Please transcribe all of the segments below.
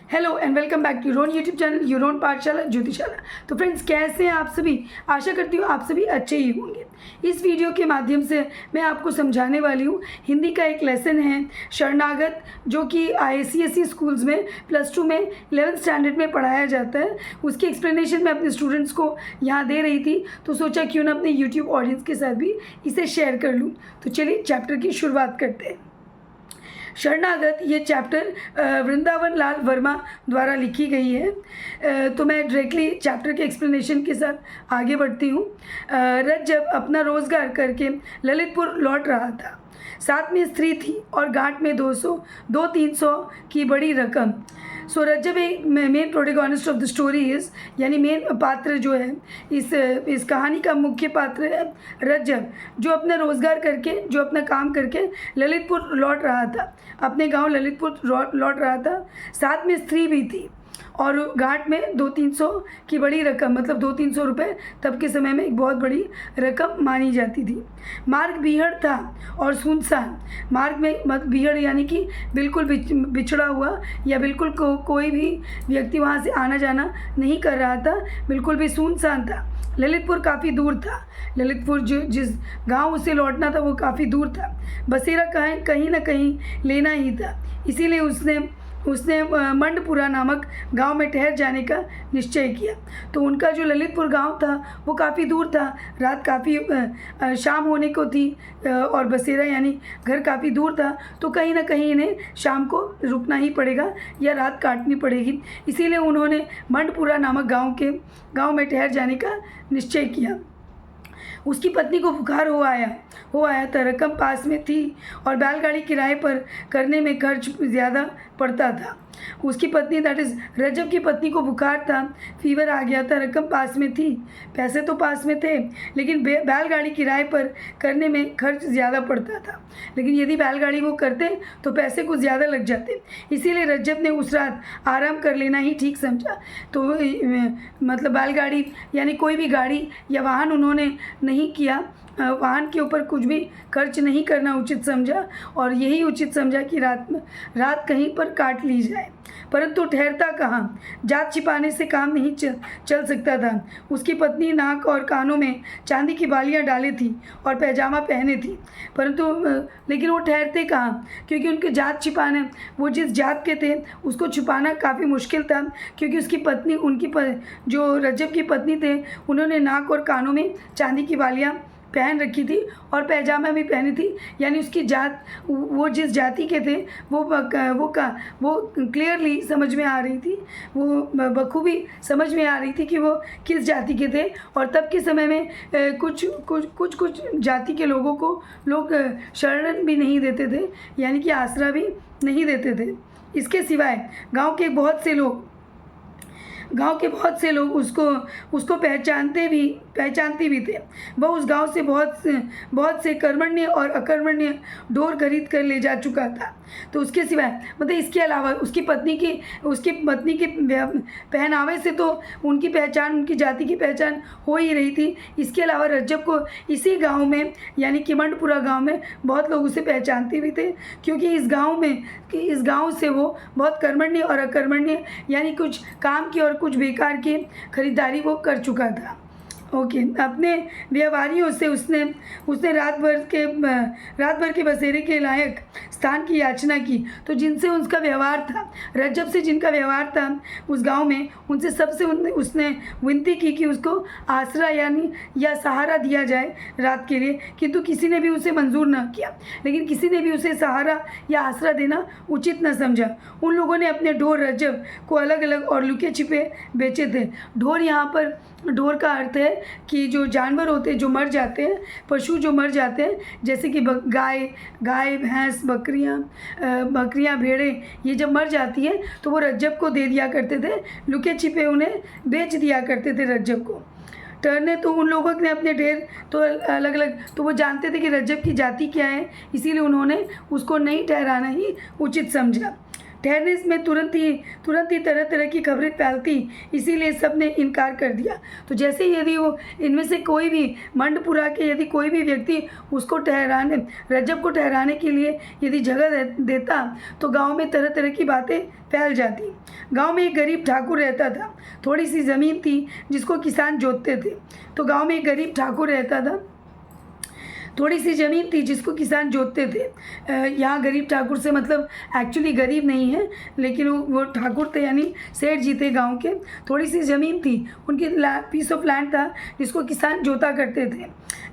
Hello and welcome back to Euron YouTube channel Euron Pathshala Jyotishala. तो friends, कैसे हैं आप सभी? आशा करती हूँ आप सभी अच्छे ही होंगे। इस वीडियो के माध्यम से मैं आपको समझाने वाली हूँ हिंदी का एक लेसन है शरणागत, जो कि ICSE स्कूल्स में +2 में 11th स्टैंडर्ड में पढ़ाया जाता है। उसकी एक्सप्लेनेशन मैं अपने स्टूडेंट्स को यहाँ दे रही थी, तो सोचा क्यों ना अपने यूट्यूब ऑडियंस के साथ भी इसे शेयर कर लूँ। तो चलिए चैप्टर की शुरुआत करते हैं। शरणागत ये चैप्टर वृंदावन लाल वर्मा द्वारा लिखी गई है। तो मैं डायरेक्टली चैप्टर के एक्सप्लेनेशन के साथ आगे बढ़ती हूँ। रज्जब अपना रोज़गार करके ललितपुर लौट रहा था। साथ में स्त्री थी और गांठ में 200-300 की बड़ी रकम। सो रज्जब एक main protagonist of the story is, यानी मेन पात्र जो है इस कहानी का मुख्य पात्र है रज्जब, जो अपना रोज़गार करके, जो अपना काम करके ललितपुर लौट रहा था, अपने गांव ललितपुर लौट रहा था। साथ में स्त्री भी थी और घाट में 200-300 की बड़ी रकम, मतलब 200-300 रुपये तब के समय में एक बहुत बड़ी रकम मानी जाती थी। मार्ग बीहड़ था और सुनसान। मार्ग में बीहड़ यानी कि बिल्कुल बिछड़ा हुआ, या बिल्कुल कोई भी व्यक्ति वहाँ से आना जाना नहीं कर रहा था, बिल्कुल भी सुनसान था। ललितपुर काफ़ी दूर था। ललितपुर जिस गांव उसे लौटना था वो काफ़ी दूर था। बसेरा कहीं ना कहीं लेना ही था, इसीलिए उसने मंडपुरा नामक गांव में ठहर जाने का निश्चय किया। तो उनका जो ललितपुर गांव था वो काफ़ी दूर था, रात काफ़ी शाम होने को थी और बसेरा यानी घर काफ़ी दूर था। तो कहीं ना कहीं इन्हें शाम को रुकना ही पड़ेगा या रात काटनी पड़ेगी, इसीलिए उन्होंने मंडपुरा नामक गांव में ठहर जाने का निश्चय किया। उसकी पत्नी को बुखार हो आया था। रकम पास में थी और बैलगाड़ी किराए पर करने में खर्च ज़्यादा पड़ता था। उसकी पत्नी, दैट इज़ रजब की पत्नी को बुखार था, फीवर आ गया था। रकम पास में थी, पैसे तो पास में थे, लेकिन बैलगाड़ी किराए पर करने में खर्च ज़्यादा पड़ता था। लेकिन यदि बैलगाड़ी वो करते तो पैसे कुछ ज़्यादा लग जाते, इसीलिए रजब ने उस रात आराम कर लेना ही ठीक समझा। तो मतलब बैलगाड़ी यानी कोई भी गाड़ी या वाहन उन्होंने नहीं किया, वाहन के ऊपर कुछ भी खर्च नहीं करना उचित समझा, और यही उचित समझा कि रात कहीं पर काट ली जाए। परंतु ठहरता कहाँ, जात छिपाने से काम नहीं चल सकता था। उसकी पत्नी नाक और कानों में चांदी की बालियाँ डाली थी और पैजामा पहने थी, परंतु लेकिन वो ठहरते कहाँ, क्योंकि उनके जात छिपाने, वो जिस जात के थे उसको छुपाना काफ़ी मुश्किल था। क्योंकि उसकी पत्नी, जो रजब की पत्नी थे, उन्होंने नाक और कानों में चांदी की बालियाँ पहन रखी थी और पैजामा भी पहनी थी, यानी उसकी जात, वो जिस जाति के थे वो क्लियरली समझ में आ रही थी, वो बखूबी समझ में आ रही थी कि वो किस जाति के थे। और तब के समय में कुछ जाति के लोगों को लोग शरण भी नहीं देते थे, यानी कि आसरा भी नहीं देते थे। इसके सिवाय गांव के बहुत से लोग उसको पहचानते भी थे। वह उस गांव से बहुत से कर्मण्य और अकर्मण्य ढोर खरीद कर ले जा चुका था। तो उसके सिवाय, मतलब इसके अलावा उसकी पत्नी के पहनावे से तो उनकी जाति की पहचान हो ही रही थी। इसके अलावा रज्जब को इसी गांव में, यानी कि मंडपुरा गांव में बहुत लोग उसे पहचानते भी थे, क्योंकि इस गांव से वो बहुत कर्मण्य और अकर्मण्य, यानी कुछ काम की और कुछ बेकार की खरीदारी वो कर चुका था। ओके, अपने व्यवहारियों से उसने रात भर के बसेरे के लायक स्थान की याचना की। तो जिनसे उसका व्यवहार था, रज्जब से जिनका व्यवहार था उस गांव में, उनसे सबसे उसने विनती की कि उसको आसरा या सहारा दिया जाए रात के लिए, किंतु किसी ने भी उसे मंजूर न किया। लेकिन किसी ने भी उसे सहारा या आसरा देना उचित न समझा। उन लोगों ने अपने ढोर रज्जब को अलग अलग और लुके छिपे बेचे थे। ढोर का अर्थ है कि जो जानवर होते हैं जो मर जाते हैं, पशु जो मर जाते हैं, जैसे कि गाय भैंस, बकरियां, भेड़ें, ये जब मर जाती है तो वो रज्जब को दे दिया करते थे, लुके छिपे उन्हें बेच दिया करते थे रज्जब को। टर्ने तो उन लोगों ने अपने ढेर तो अलग अलग, तो वो जानते थे कि रज्जब की जाति क्या है, इसीलिए उन्होंने उसको नहीं ठहराना ही उचित समझा। ठहरने में तुरंत ही तरह तरह की खबरें फैलती, इसीलिए सब ने इनकार कर दिया। तो जैसे ही यदि वो इनमें से कोई भी मंडपुरा के यदि कोई भी व्यक्ति उसको ठहराने, रज्जब को ठहराने के लिए यदि जगह देता तो गांव में तरह तरह की बातें फैल जाती। गांव में एक गरीब ठाकुर रहता था। थोड़ी सी ज़मीन थी जिसको किसान जोतते थे। तो गांव में एक गरीब ठाकुर रहता था, थोड़ी सी ज़मीन थी जिसको किसान जोतते थे। यहाँ गरीब ठाकुर से मतलब एक्चुअली गरीब नहीं है, लेकिन वो ठाकुर थे यानी सेठ जी थे गाँव के। थोड़ी सी ज़मीन थी, उनकी पीस ऑफ लैंड था जिसको किसान जोता करते थे।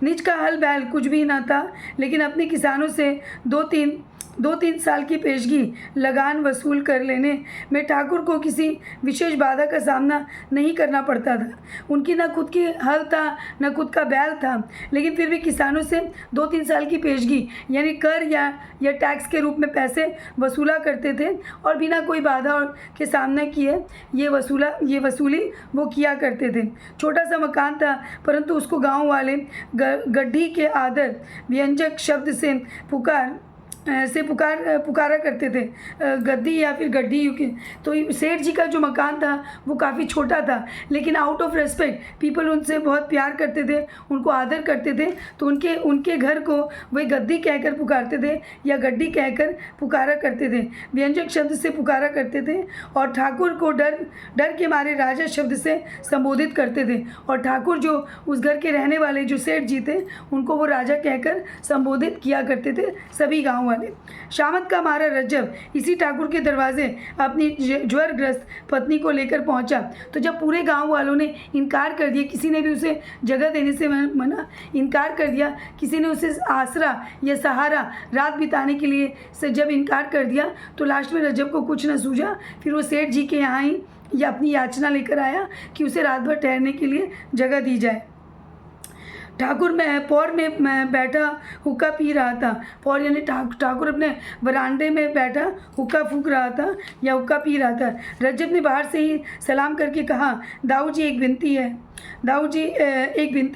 निज का हल बैल कुछ भी ना था, लेकिन अपने किसानों से दो तीन साल की पेशगी लगान वसूल कर लेने में ठाकुर को किसी विशेष बाधा का सामना नहीं करना पड़ता था। उनकी ना खुद की हल था ना खुद का बैल था, लेकिन फिर भी किसानों से 2-3 साल की पेशगी यानी कर या टैक्स के रूप में पैसे वसूला करते थे और बिना कोई बाधा के सामना किए ये वसूली वो किया करते थे। छोटा सा मकान था, परंतु उसको गाँव वाले गड्ढी के आदर व्यंजक शब्द से पुकारा करते थे, गद्दी या फिर गड्ढी यूके। तो सेठ जी का जो मकान था वो काफ़ी छोटा था, लेकिन आउट ऑफ रेस्पेक्ट पीपल उनसे बहुत प्यार करते थे, उनको आदर करते थे। तो उनके घर को वे गद्दी कहकर पुकारते थे या गड्ढी कहकर पुकारा करते थे, व्यंजक शब्द से पुकारा करते थे। और ठाकुर को डर के मारे राजा शब्द से संबोधित करते थे। और ठाकुर जो उस घर के रहने वाले जो सेठ जी थे उनको वो राजा कहकर संबोधित किया करते थे सभी गाँव वाले। शामत का मारा रज्जब इसी ठाकुर के दरवाजे अपनी ज्वरग्रस्त पत्नी को लेकर पहुंचा। तो जब पूरे गांव वालों ने इनकार कर दिया, किसी ने भी उसे जगह देने से मना इनकार कर दिया, किसी ने उसे आसरा या सहारा रात बिताने के लिए से जब इनकार कर दिया, तो लास्ट में रज्जब को कुछ न सूझा। फिर वो सेठ जी के यहाँ ही या अपनी याचना लेकर आया कि उसे रात भर ठहरने के लिए जगह दी जाए। ठाकुर पौर में बैठा हुक्का पी रहा था। पौर यानी ठाकुर अपने बरामदे में बैठा हुक्का फूंक रहा था या हुक्का पी रहा था। रज्जब ने बाहर से ही सलाम करके कहा, दाऊ जी एक विनती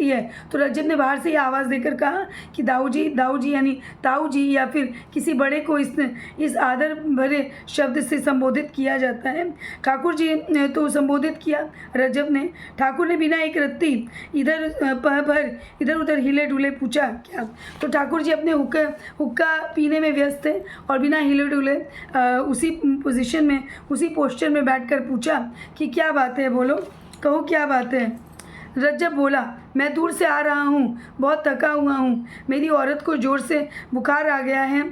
है। तो रज्जब ने बाहर से ही आवाज़ देकर कहा कि दाऊ जी यानी ताऊ जी या फिर किसी बड़े को इस आदर भरे शब्द से संबोधित किया जाता है। ठाकुर जी ने तो संबोधित किया रज्जब ने। ठाकुर ने बिना एक रत्ती इधर उधर हिले डुले पूछा क्या। तो ठाकुर जी अपने हुक्का पीने में व्यस्त थे और बिना हिले डुले उसी पोजीशन में उसी पोस्चर में बैठकर पूछा कि क्या बात है, बोलो कहो क्या बात है। रज्जब बोला, मैं दूर से आ रहा हूँ, बहुत थका हुआ हूँ। मेरी औरत को जोर से बुखार आ गया है।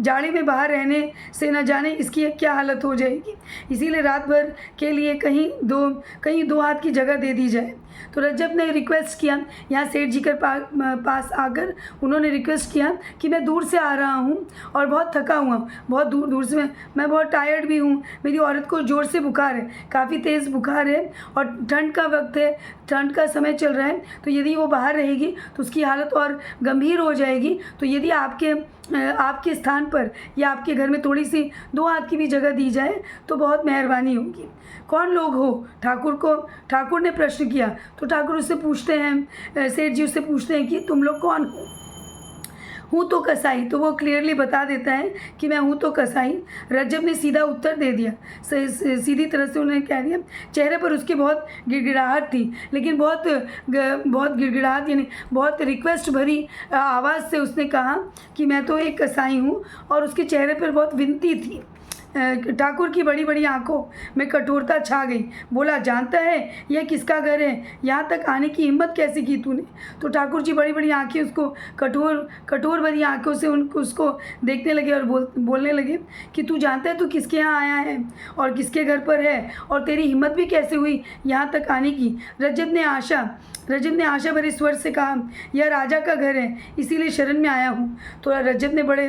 जाड़े में बाहर रहने से न जाने इसकी क्या हालत हो जाएगी, इसीलिए रात भर के लिए कहीं दो हाथ की जगह दे दी जाए। तो रज्जब ने रिक्वेस्ट किया, यहाँ सेठ जी के पास आकर उन्होंने रिक्वेस्ट किया कि मैं दूर से आ रहा हूँ और बहुत थका हुआ, बहुत दूर से मैं बहुत टायर्ड भी हूँ। मेरी औरत को ज़ोर से बुखार है, काफ़ी तेज़ बुखार है और ठंड का वक्त है, ठंड का समय चल रहा है। तो यदि वो बाहर रहेगी तो उसकी हालत और गंभीर हो जाएगी। तो यदि आपके स्थान पर या आपके घर में थोड़ी सी 2 हाथ की भी जगह दी जाए तो बहुत मेहरबानी होगी। कौन लोग हो? ठाकुर ने प्रश्न किया। तो ठाकुर उससे पूछते हैं, सेठ जी उससे पूछते हैं कि तुम लोग कौन हो? हूँ तो कसाई। तो वो क्लियरली बता देता है कि मैं हूँ तो कसाई। रज्जब ने सीधा उत्तर दे दिया, सीधी तरह से उन्होंने कह दिया। चेहरे पर उसकी बहुत गिड़गिड़ाहट थी, लेकिन बहुत गिड़गिड़ाहट यानी बहुत रिक्वेस्ट भरी आवाज़ से उसने कहा कि मैं तो एक कसाई हूँ, और उसके चेहरे पर बहुत विनती थी। ठाकुर की बड़ी बड़ी आंखों में कठोरता छा गई। बोला, जानता है यह किसका घर है? यहाँ तक आने की हिम्मत कैसे की तूने? तो ठाकुर जी बड़ी बड़ी आंखें उसको कठोर भरी आंखों से उसको देखने लगे और बोलने लगे कि तू जानता है तू किसके यहाँ आया है और किसके घर पर है, और तेरी हिम्मत भी कैसे हुई यहाँ तक आने की? रज्जब ने आशा भरे स्वर से कहा, यह राजा का घर है, इसीलिए शरण में आया हूँ। तो रज्जब ने बड़े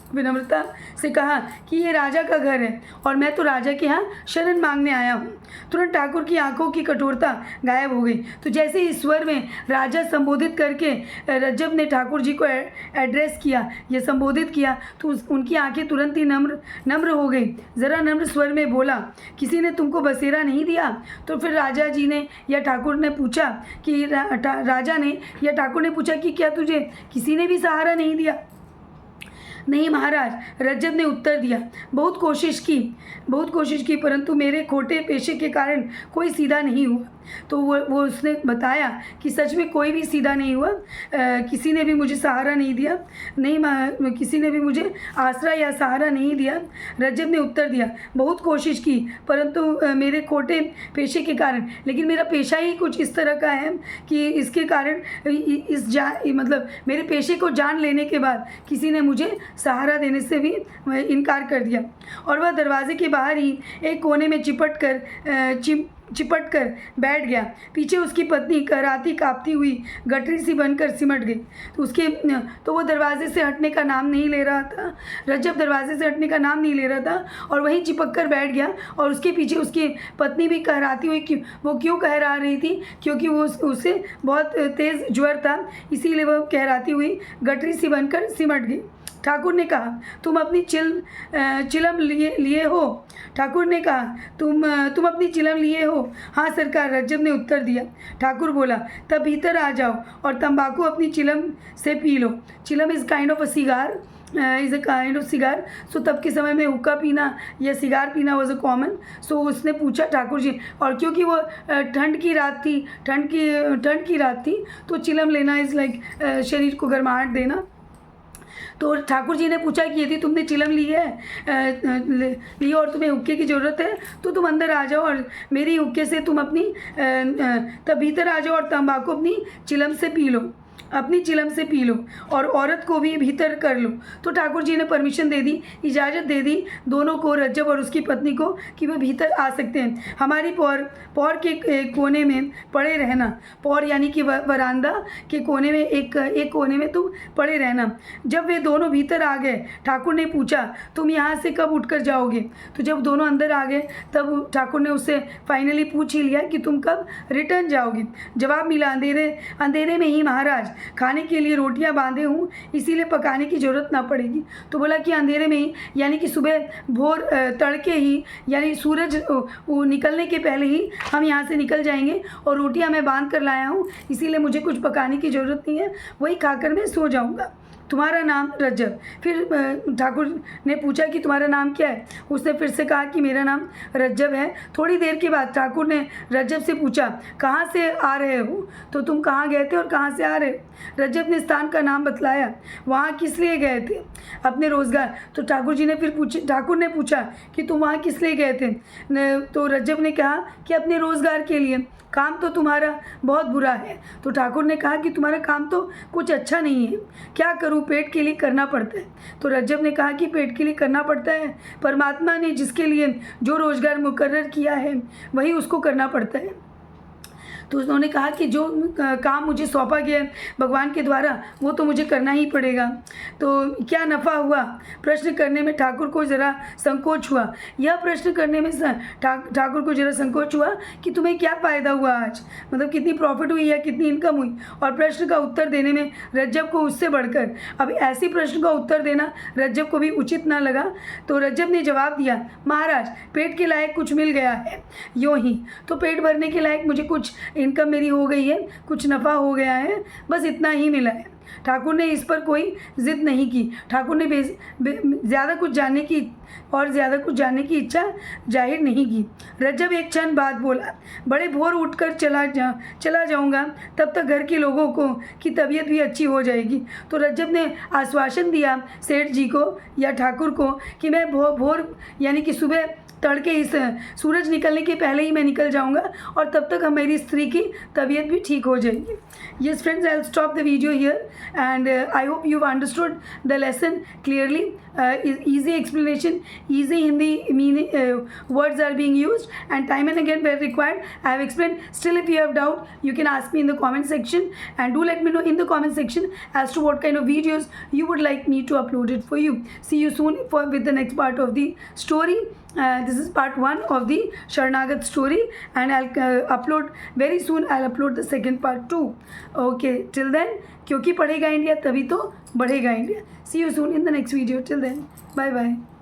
विनम्रता से कहा कि ये राजा का घर है और मैं तो राजा के यहाँ शरण मांगने आया हूँ। तुरंत ठाकुर की आंखों की कठोरता गायब हो गई। तो जैसे इस स्वर में राजा संबोधित करके रज्जब ने ठाकुर जी को एड्रेस किया, ये संबोधित किया, तो उनकी आंखें तुरंत ही नम्र हो गई। ज़रा नम्र स्वर में बोला, किसी ने तुमको बसेरा नहीं दिया? तो फिर राजा जी ने या ठाकुर ने पूछा कि राजा ने या ठाकुर ने पूछा कि क्या तुझे किसी ने भी सहारा नहीं दिया? नहीं महाराज, रज्जब ने उत्तर दिया। बहुत कोशिश की परंतु मेरे खोटे पेशे के कारण कोई सीधा नहीं हुआ। तो वो उसने बताया कि सच में कोई भी सीधा नहीं हुआ, किसी ने भी मुझे सहारा नहीं दिया, किसी ने भी मुझे आसरा या सहारा नहीं दिया। रज्जब ने उत्तर दिया, बहुत कोशिश की परंतु मेरे खोटे पेशे के कारण, लेकिन मेरा पेशा ही कुछ इस तरह का है कि इसके कारण मतलब मेरे पेशे को जान लेने के बाद किसी ने मुझे सहारा देने से भी इनकार कर दिया। और वह दरवाजे के बाहर ही एक कोने में चिपट कर बैठ गया। पीछे उसकी पत्नी कराती काँपती हुई गठरी सी बनकर सिमट गई। तो वो दरवाजे से हटने का नाम नहीं ले रहा था। रज्जब दरवाजे से हटने का नाम नहीं ले रहा था और वहीं चिपक कर बैठ गया। और उसके पीछे उसकी पत्नी भी कहराती हुई वो क्यों कहरा रही थी, क्योंकि वो उसे बहुत तेज़ ज्वर था, इसीलिए वह कहराती हुई गठरी सी बनकर सिमट गई। ठाकुर ने कहा, तुम अपनी चिलम लिए हो? ठाकुर ने कहा, तुम अपनी चिलम लिए हो? हाँ सरकार, रज्जब ने उत्तर दिया। ठाकुर बोला, तब भीतर आ जाओ और तंबाकू अपनी चिलम से पी लो। चिलम इज़ काइंड ऑफ सिगार। सो तब के समय में हुक्का पीना या सिगार पीना वॉज अ कॉमन। सो उसने पूछा ठाकुर जी, और क्योंकि वो ठंड की रात थी तो चिलम लेना इज़ लाइक शरीर को गर्माहट देना। तो ठाकुर जी ने पूछा कि यदि तुमने चिलम ली और तुम्हें हुक्के की ज़रूरत है तो तुम अंदर आ जाओ और मेरी हुक्के से तुम तब भीतर आ जाओ और तंबाकू अपनी चिलम से पी लो और औरत को भी भीतर कर लो। तो ठाकुर जी ने परमिशन दे दी, इजाज़त दे दी दोनों को, रज्जब और उसकी पत्नी को, कि वे भीतर आ सकते हैं। हमारी पौर के कोने में पड़े रहना। पौर यानी कि वरांदा के कोने में एक कोने में तुम पड़े रहना। जब वे दोनों भीतर आ गए, ठाकुर ने पूछा, तुम यहाँ से कब उठकर जाओगे? तो जब दोनों अंदर आ गए तब ठाकुर ने उससे फाइनली पूछ ही लिया कि तुम कब रिटर्न जाओगे। जवाब मिला, अंधेरे में ही महाराज, खाने के लिए रोटियां बांधे हूँ, इसीलिए पकाने की ज़रूरत ना पड़ेगी। तो बोला कि अंधेरे में ही यानी कि सुबह भोर तड़के ही, यानी सूरज निकलने के पहले ही हम यहाँ से निकल जाएंगे और रोटियां मैं बांध कर लाया हूँ, इसीलिए मुझे कुछ पकाने की ज़रूरत नहीं है, वही खाकर मैं सो जाऊँगा। तुम्हारा नाम? रज्जब। फिर ठाकुर ने पूछा कि तुम्हारा नाम क्या है? उसने फिर से कहा कि मेरा नाम रज्जब है। थोड़ी देर के बाद ठाकुर ने रज्जब से पूछा, कहाँ से आ रहे हो? तो तुम कहाँ गए थे और कहाँ से आ रहे? रज्जब ने स्थान का नाम बतलाया। वहाँ किस लिए गए थे? अपने रोज़गार। तो ठाकुर ने पूछा कि तुम वहाँ किस लिए गए थे? तो रज्जब ने कहा कि अपने रोज़गार के लिए। काम तो तुम्हारा बहुत बुरा है। तो ठाकुर ने कहा कि तुम्हारा काम तो कुछ अच्छा नहीं है। क्या करूं, पेट के लिए करना पड़ता है। तो रज्जब ने कहा कि पेट के लिए करना पड़ता है, परमात्मा ने जिसके लिए जो रोज़गार मुकर्रर किया है वही उसको करना पड़ता है। तो उन्होंने कहा कि जो काम मुझे सौंपा गया भगवान के द्वारा वो तो मुझे करना ही पड़ेगा। तो क्या नफ़ा हुआ? प्रश्न करने में ठाकुर को ज़रा संकोच हुआ। यह प्रश्न करने में ठाकुर को ज़रा संकोच हुआ कि तुम्हें क्या फ़ायदा हुआ आज, मतलब कितनी प्रॉफिट हुई या कितनी इनकम हुई। और प्रश्न का उत्तर देने में रज्जब को उससे बढ़कर अब ऐसी प्रश्न का उत्तर देना रज्जब को भी उचित न लगा। तो रज्जब ने जवाब दिया, महाराज, पेट के लायक कुछ मिल गया है, यूँ ही। तो पेट भरने के लायक मुझे कुछ इनकम मेरी हो गई है, कुछ नफ़ा हो गया है, बस इतना ही मिला है। ठाकुर ने इस पर कोई ज़िद नहीं की। ठाकुर ने ज़्यादा कुछ जानने की इच्छा जाहिर नहीं की। रज्जब एक क्षण बाद बोला, बड़े भोर उठकर चला जाऊंगा, तब तक घर के लोगों को की तबीयत भी अच्छी हो जाएगी। तो रज्जब ने आश्वासन दिया सेठ जी को या ठाकुर को कि मैं भोर यानी कि सुबह तड़के इस सूरज निकलने के पहले ही मैं निकल जाऊंगा और तब तक मेरी स्त्री की तबीयत भी ठीक हो जाएगी। Yes friends, I'll stop the video here and I hope you've understood the lesson clearly. Easy explanation, easy Hindi meaning, words are being used and time and again where required I have explained. Still if you have doubt you can ask me in the comment section and do let me know in the comment section as to what kind of videos you would like me to upload it for you. See you soon with the next part of the story. This is part 1 of the Sharanagat story and I'll upload very soon. I'll upload the second part too. Okay, till then, क्योंकि पढ़ेगा India तभी तो बढ़ेगा India. See you soon in the next video. Till then, bye bye.